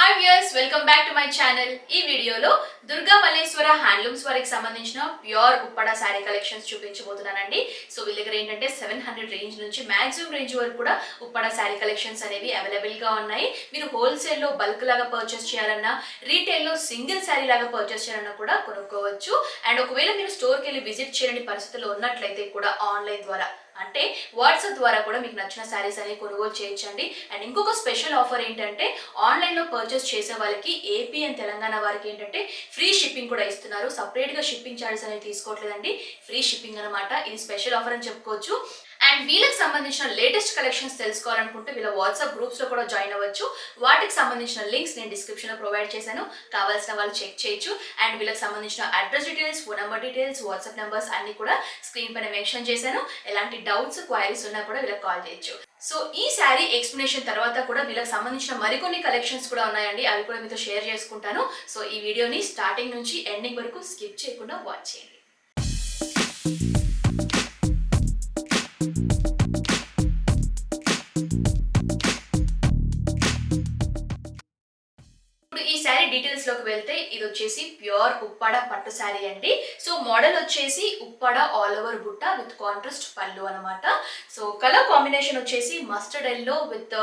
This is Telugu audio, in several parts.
Hi viewers, welcome back to my channel. ఈ వీడియోలో దుర్గా మల్లేశ్వర హ్యాండ్లూమ్స్ వారికి సంబంధించిన ప్యూర్ ఉప్పడ శారీ కలెక్షన్స్ చూపించబోతున్నానండి. సో వీళ్ళ దగ్గర ఏంటంటే 700 రేంజ్ నుంచి మాక్సిమం రేంజ్ వరకు కూడా ఉప్పడ శారీ కలెక్షన్స్ అనేవి అవైలబుల్ గా ఉన్నాయి. మీరు హోల్సేల్ లో బల్క్ లాగా పర్చేస్ చేయాలన్నా, రీటైల్ లో సింగిల్ శారీ లాగా పర్చేస్ చేయాలన్నా కూడా కొనుక్కోవచ్చు. అండ్ ఒకవేళ మీరు స్టోర్కి వెళ్ళి విజిట్ చేయని పరిస్థితుల్లో ఉన్నట్లయితే కూడా ఆన్లైన్ ద్వారా అంటే వాట్సాప్ ద్వారా కూడా మీకు నచ్చిన శారీస్ అనేవి కొనుగోలు చేయొచ్చండి. అండ్ ఇంకొక స్పెషల్ ఆఫర్ ఏంటంటే ఆన్లైన్లో పర్చేస్ చేసే వాళ్ళకి ఏపీ అండ్ తెలంగాణ వారికి ఏంటంటే ఫ్రీ షిప్పింగ్ కూడా ఇస్తున్నారు. సపరేట్గా షిప్పింగ్ ఛార్జెస్ అనేవి తీసుకోవట్లేదండి, ఫ్రీ షిప్పింగ్ అనమాట. ఇది స్పెషల్ ఆఫర్ అని చెప్పుకోవచ్చు. అండ్ వీళ్ళకి సంబంధించిన లేటెస్ట్ కలెక్షన్స్ తెలుసుకోవాలనుకుంటే వీళ్ళ వాట్సాప్ గ్రూప్స్లో కూడా జాయిన్ అవ్వచ్చు. వాటికి సంబంధించిన లింక్స్ నేను డిస్క్రిప్షన్లో ప్రొవైడ్ చేశాను, కావాల్సిన వాళ్ళు చెక్ చేయొచ్చు. అండ్ వీళ్ళకి సంబంధించిన address details, phone number details, WhatsApp numbers అన్ని కూడా స్క్రీన్ పైన మెన్షన్ చేశాను. ఎలాంటి డౌట్స్, క్వైరీస్ ఉన్నా కూడా వీళ్ళకి కాల్ చేయొచ్చు. సో ఈ శారీ ఎక్స్ప్లెనేషన్ తర్వాత కూడా వీళ్ళకి సంబంధించిన మరికొన్ని కలెక్షన్స్ కూడా ఉన్నాయండి, అవి కూడా మీతో షేర్ చేసుకుంటాను. సో ఈ వీడియోని స్టార్టింగ్ నుంచి ఎండింగ్ వరకు స్కిప్ చేయకుండా వాచ్ చేయండి. డీటెయిల్స్ లోకి వెళ్తే ఇది వచ్చేసి ప్యూర్ ఉప్పాడ పట్టు శారీ అండి. సో మోడల్ వచ్చేసి ఉప్పాడ ఆల్ ఓవర్ బుట్ట విత్ కాంట్రాస్ట్ పళ్ళు అనమాట. సో కలర్ కాంబినేషన్ వచ్చేసి mustard yellow with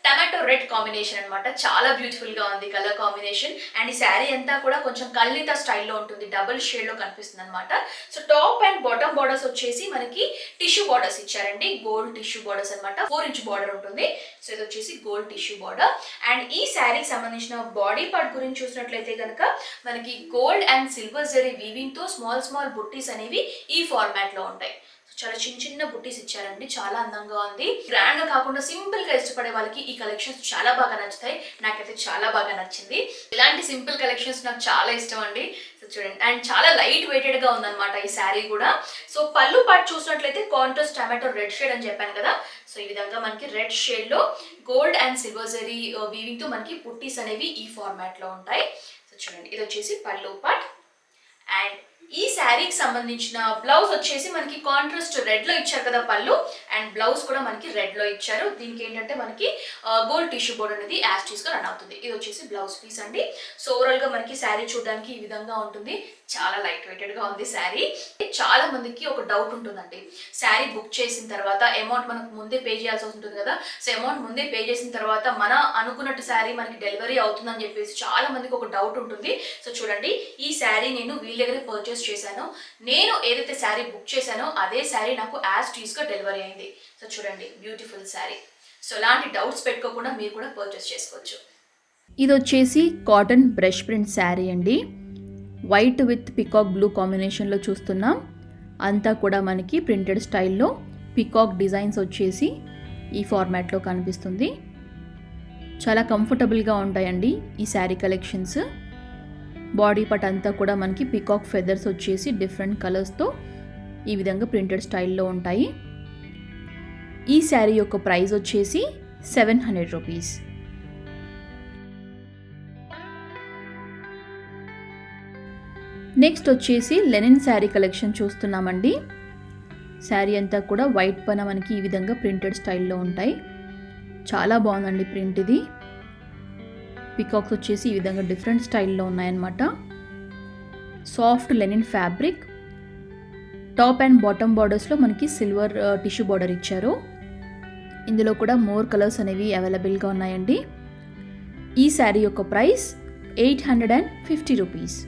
tomato red combination అనమాట. చాలా బ్యూటిఫుల్ గా ఉంది కలర్ కాంబినేషన్. అండ్ ఈ శారీ అంతా కూడా కొంచెం కల్నితా స్టైల్లో ఉంటుంది, డబుల్ షేడ్ లో కనిపిస్తుంది అనమాట. So top and bottom borders వచ్చేసి మనకి టిష్యూ బార్డర్స్ ఇచ్చారండి, గోల్డ్ టిష్యూ బార్డర్స్ అనమాట. 4 ఇంచ్ బార్డర్ ఉంటుంది. సో ఇది వచ్చేసి గోల్డ్ టిష్యూ బార్డర్. అండ్ ఈ శారీకి సంబంధించిన బాడీ పార్ట్ గురించి చూసినట్లయితే కనుక మనకి gold and silver zari weaving తో స్మాల్ స్మాల్ బుట్టీస్ అనేవి ఈ ఫార్మాట్ లో ఉంటాయి. చాలా చిన్న చిన్న బుట్టీస్ ఇచ్చారండి, చాలా అందంగా ఉంది. గ్రాండ్ గా కాకుండా సింపుల్ గా ఇష్టపడే వాళ్ళకి ఈ కలెక్షన్స్ చాలా బాగా నచ్చుతాయి. నాకైతే చాలా బాగా నచ్చింది. ఇలాంటి సింపుల్ కలెక్షన్స్ నాకు చాలా ఇష్టం అండి. సో చూడండి, అండ్ చాలా లైట్ వెయిటెడ్ గా ఉందన్నమాట ఈ శారీ కూడా. సో పళ్ళు పార్ట్ చూసినట్లయితే కాంట్రాస్ట్ టమాటో రెడ్ షేడ్ అని చెప్పాను కదా. సో ఈ విధంగా మనకి రెడ్ షేడ్ లో gold and silver zari weaving తో మనకి బుట్టీస్ అనేవి ఈ ఫార్మాట్ లో ఉంటాయి. సో చూడండి, ఇది వచ్చేసి పళ్ళు పార్ట్. అండ్ ఈ శారీకి సంబంధించిన బ్లౌజ్ వచ్చేసి మనకి కాంట్రాస్ట్ రెడ్ లో ఇచ్చారు కదా పళ్ళు, అండ్ బ్లౌజ్ కూడా మనకి రెడ్ లో ఇచ్చారు. దీనికి ఏంటంటే మనకి గోల్డ్ టిష్యూ బోర్డ్ అనేది యాస్టీస్ గా రన్ అవుతుంది. ఇది వచ్చేసి బ్లౌజ్ పీస్ అండి. సో ఓవరాల్ గా మనకి శారీ చూడడానికి ఈ విధంగా ఉంటుంది. చాలా లైట్ వెయిటెడ్ గా ఉంది శారీ. చాలా మందికి ఒక డౌట్ ఉంటుందండి, శారీ బుక్ చేసిన తర్వాత అమౌంట్ మనకు ముందే పే చేయాల్సి ఉంటుంది కదా. సో అమౌంట్ ముందే పే చేసిన తర్వాత మన అనుకున్నట్టు శారీ మనకి డెలివరీ అవుతుందని చెప్పేసి చాలా మందికి ఒక డౌట్ ఉంటుంది. సో చూడండి, ఈ శారీ నేను వీళ్ళ దగ్గర పర్చేస్ చేశాను. నేను ఏదైతే శారీ బుక్ చేశానో అదే శారీ నాకు యాస్టీస్ గా డెలివరీ అయింది. సో చూడండి, బ్యూటిఫుల్ శారీ. సో ఎలాంటి డౌట్స్ పెట్టుకోకుండా మీరు కూడా పర్చేస్ చేసుకోవచ్చు. ఇది వచ్చేసి కాటన్ బ్రష్ ప్రింట్ శారీ అండి. వైట్ విత్ పికాక్ బ్లూ కాంబినేషన్లో చూస్తున్నాం. అంతా కూడా మనకి ప్రింటెడ్ స్టైల్లో పికాక్ డిజైన్స్ వచ్చేసి ఈ ఫార్మాట్లో కనిపిస్తుంది. చాలా కంఫర్టబుల్గా ఉంటాయండి ఈ శారీ కలెక్షన్స్. బాడీ పార్ట్ అంతా కూడా మనకి పికాక్ ఫెదర్స్ వచ్చేసి డిఫరెంట్ కలర్స్తో ఈ విధంగా ప్రింటెడ్ స్టైల్లో ఉంటాయి. ఈ శారీ యొక్క ప్రైస్ వచ్చేసి 700 రూపీస్. నెక్స్ట్ వచ్చేసి లెనిన్ శారీ కలెక్షన్ చూస్తున్నామండి. శారీ అంతా కూడా వైట్ పైన మనకి ఈ విధంగా ప్రింటెడ్ స్టైల్లో ఉంటాయి. చాలా బాగుందండి ప్రింట్. ఇది పికాక్స్ వచ్చేసి ఈ విధంగా డిఫరెంట్ స్టైల్లో ఉన్నాయన్నమాట. Soft linen fabric. Top and bottom బార్డర్స్లో మనకి సిల్వర్ టిష్యూ బార్డర్ ఇచ్చారు. ఇందులో కూడా మోర్ కలర్స్ అనేవి అవైలబుల్గా ఉన్నాయండి. ఈ శారీ యొక్క price 850 rupees.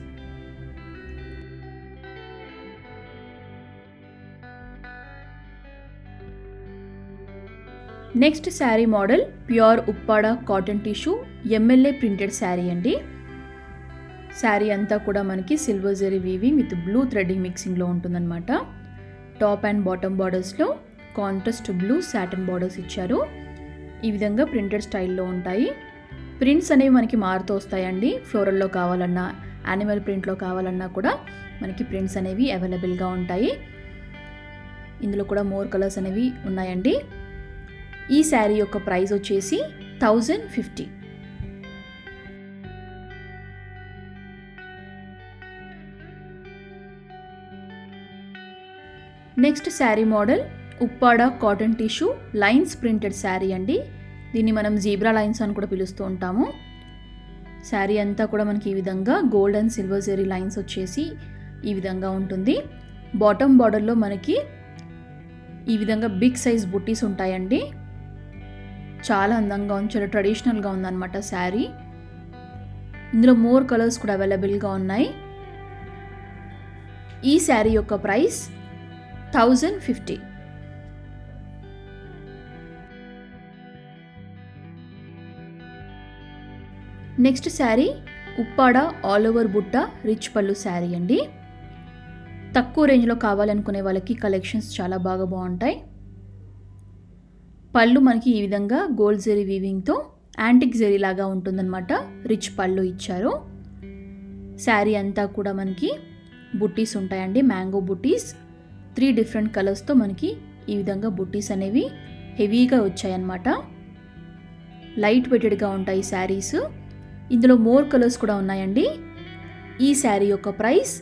Next sari model pure Uppada cotton tissue MLA printed sari అండి. శారీ అంతా కూడా మనకి silver zari weaving with blue threading మిక్సింగ్లో ఉంటుందన్నమాట. టాప్ అండ్ బాటమ్ బార్డర్స్లో కాంట్రాస్ట్ బ్లూ సాటిన్ బార్డర్స్ ఇచ్చారు. ఈ విధంగా ప్రింటెడ్ స్టైల్లో ఉంటాయి. ప్రింట్స్ అనేవి మనకి మారుతూ వస్తాయండి. ఫ్లోరల్లో కావాలన్నా, యానిమల్ ప్రింట్లో కావాలన్నా కూడా మనకి ప్రింట్స్ అనేవి అవైలబుల్గా ఉంటాయి. ఇందులో కూడా మోర్ కలర్స్ అనేవి ఉన్నాయండి. ఈ శారీ యొక్క ప్రైస్ వచ్చేసి 1050. Next sari model Uppada cotton tissue lines printed sari అండి. దీన్ని మనం జీబ్రా లైన్స్ అని కూడా పిలుస్తూ ఉంటాము. శారీ అంతా కూడా మనకి ఈ విధంగా gold and silver zari lines వచ్చేసి ఈ విధంగా ఉంటుంది. బాటమ్ బార్డర్లో మనకి ఈ విధంగా బిగ్ సైజ్ బుట్టీస్ ఉంటాయండి. చాలా అందంగా ఉంది, చాలా ట్రెడిషనల్గా ఉందన్నమాట శారీ. ఇందులో మోర్ కలర్స్ కూడా అవైలబుల్గా ఉన్నాయి. ఈ శారీ యొక్క price 1050. Next sari Uppada all over బుట్ట రిచ్ పళ్ళు శారీ అండి. తక్కువ రేంజ్లో కావాలనుకునే వాళ్ళకి కలెక్షన్స్ చాలా బాగుంటాయి. పళ్ళు మనకి ఈ విధంగా గోల్డ్ జరీ వీవింగ్తో యాంటిక్ జరీ లాగా ఉంటుందన్నమాట. రిచ్ పళ్ళు ఇచ్చారు. శారీ అంతా కూడా మనకి బుట్టీస్ ఉంటాయండి, మ్యాంగో బుట్టీస్. 3 డిఫరెంట్ కలర్స్తో మనకి ఈ విధంగా బుట్టీస్ అనేవి హెవీగా వచ్చాయన్నమాట. లైట్ వెయిటెడ్గా ఉంటాయి శారీస్. ఇందులో మోర్ కలర్స్ కూడా ఉన్నాయండి. ఈ శారీ యొక్క price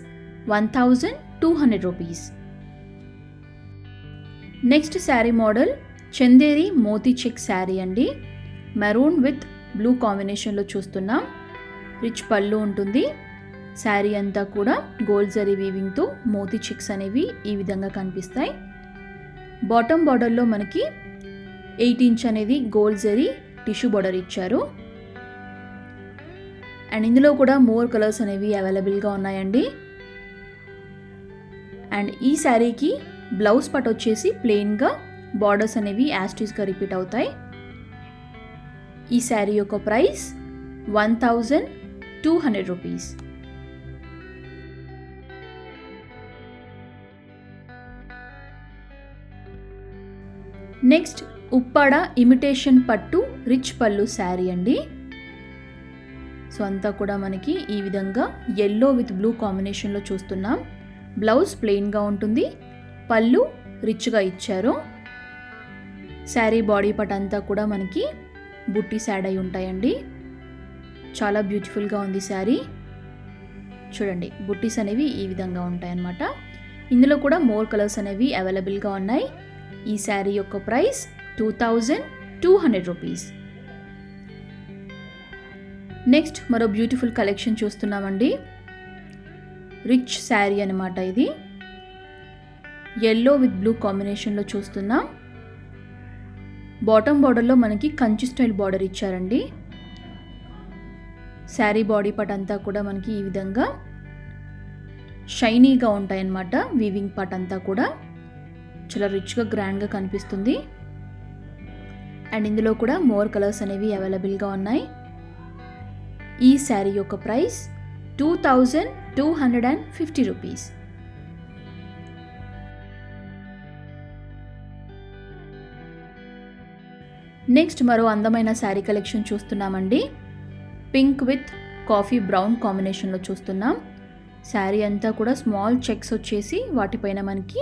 1200 rupees. Next sari model Chanderi moti check sari అండి. మెరూన్ విత్ బ్లూ కాంబినేషన్లో చూస్తున్నాం. రిచ్ పళ్ళు ఉంటుంది. శారీ అంతా కూడా గోల్డ్ జరీ వీవింగ్తో మోతీ చెక్స్ అనేవి ఈ విధంగా కనిపిస్తాయి. బాటమ్ బార్డర్లో మనకి 8 ఇంచ్ అనేది గోల్డ్ జరీ టిష్యూ బార్డర్ ఇచ్చారు. అండ్ ఇందులో కూడా మోర్ కలర్స్ అనేవి అవైలబుల్గా ఉన్నాయండి. అండ్ ఈ శారీకి బ్లౌజ్ పార్ట్ వచ్చేసి ప్లెయిన్గా బార్డర్స్ అనేవి యాస్టీస్గా రిపీట్ అవుతాయి. ఈ శారీ యొక్క price 1200 rupees. Next Uppada imitation పట్టు రిచ్ పళ్ళు శారీ అండి. సో అంతా కూడా మనకి ఈ విధంగా ఎల్లో విత్ బ్లూ కాంబినేషన్లో చూస్తున్నాం. బ్లౌజ్ ప్లెయిన్గా ఉంటుంది, పళ్ళు రిచ్గా ఇచ్చారు. శారీ బాడీ పార్ట్ అంతా కూడా మనకి బుట్టీస్ యాడ్ అయి ఉంటాయండి. చాలా బ్యూటిఫుల్గా ఉంది శారీ. చూడండి, బుట్టీస్ అనేవి ఈ విధంగా ఉంటాయన్నమాట. ఇందులో కూడా మోర్ కలర్స్ అనేవి అవైలబుల్గా ఉన్నాయి. ఈ శారీ యొక్క ప్రైస్ 2200 రూపీస్. నెక్స్ట్ మరో బ్యూటిఫుల్ కలెక్షన్ చూస్తున్నామండి. రిచ్ శారీ అన్నమాట ఇది. ఎల్లో విత్ బ్లూ కాంబినేషన్లో చూస్తున్నాం. బాటమ్ బార్డర్లో మనకి కంచి స్టైల్ బార్డర్ ఇచ్చారండి. శారీ బాడీ పార్ట్ అంతా కూడా మనకి ఈ విధంగా షైనీగా ఉంటాయన్నమాట. వీవింగ్ పార్ట్ అంతా కూడా చాలా రిచ్గా గ్రాండ్గా కనిపిస్తుంది. అండ్ ఇందులో కూడా మోర్ కలర్స్ అనేవి అవైలబుల్గా ఉన్నాయి. ఈ శారీ యొక్క ప్రైస్ 2250 రూపీస్. నెక్స్ట్ మరో అందమైన శారీ కలెక్షన్ చూస్తున్నామండి. పింక్ విత్ కాఫీ బ్రౌన్ కాంబినేషన్లో చూస్తున్నాం. శారీ అంతా కూడా స్మాల్ చెక్స్ వచ్చేసి వాటిపైన మనకి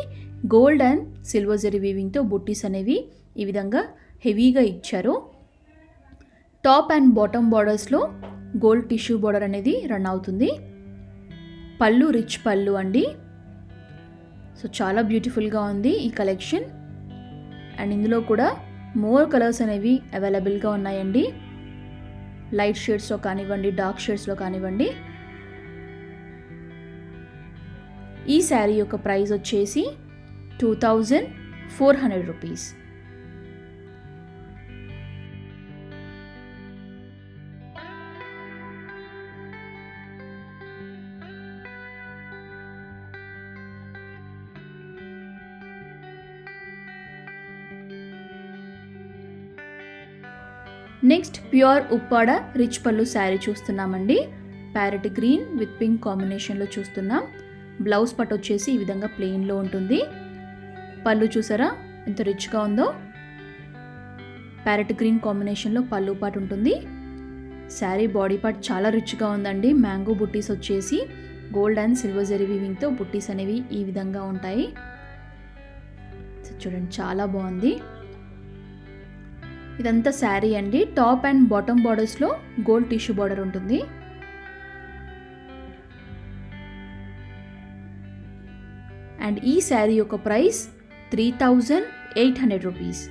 గోల్డ్ అండ్ సిల్వర్ జరీ వీవింగ్తో బుట్టీస్ అనేవి ఈ విధంగా హెవీగా ఇచ్చారు. టాప్ అండ్ బాటమ్ బార్డర్స్లో గోల్డ్ టిష్యూ బార్డర్ అనేది రన్ అవుతుంది. పళ్ళు రిచ్ పళ్ళు అండి. సో చాలా బ్యూటిఫుల్గా ఉంది ఈ కలెక్షన్. అండ్ ఇందులో కూడా మోర్ కలర్స్ అనేవి అవైలబుల్గా ఉన్నాయండి. లైట్ షేడ్స్లో కానివ్వండి, డార్క్ షేడ్స్లో కానివ్వండి. ఈ శారీ యొక్క ప్రైస్ వచ్చేసి 2400 rupees. Next pure Uppada rich పళ్ళు శారీ చూస్తున్నామండి. ప్యారెట్ గ్రీన్ విత్ పింక్ కాంబినేషన్లో చూస్తున్నాం. బ్లౌజ్ పార్ట్ వచ్చేసి ఈ విధంగా ప్లెయిన్లో ఉంటుంది. పళ్ళు చూసారా ఎంత రిచ్గా ఉందో. ప్యారెట్ గ్రీన్ కాంబినేషన్లో పళ్ళు పార్ట్ ఉంటుంది. శారీ బాడీ పార్ట్ చాలా రిచ్గా ఉందండి. మ్యాంగో బుట్టీస్ వచ్చేసి గోల్డ్ అండ్ సిల్వర్ జరీ వీవింగ్తో బుట్టీస్ అనేవి ఈ విధంగా ఉంటాయి. చూడండి, చాలా బాగుంది. ఇదంతా శారీ అండి. టాప్ అండ్ బాటమ్ బార్డర్స్లో గోల్డ్ టిష్యూ బార్డర్ ఉంటుంది. అండ్ ఈ శారీ యొక్క ప్రైస్ 3800 రూపీస్.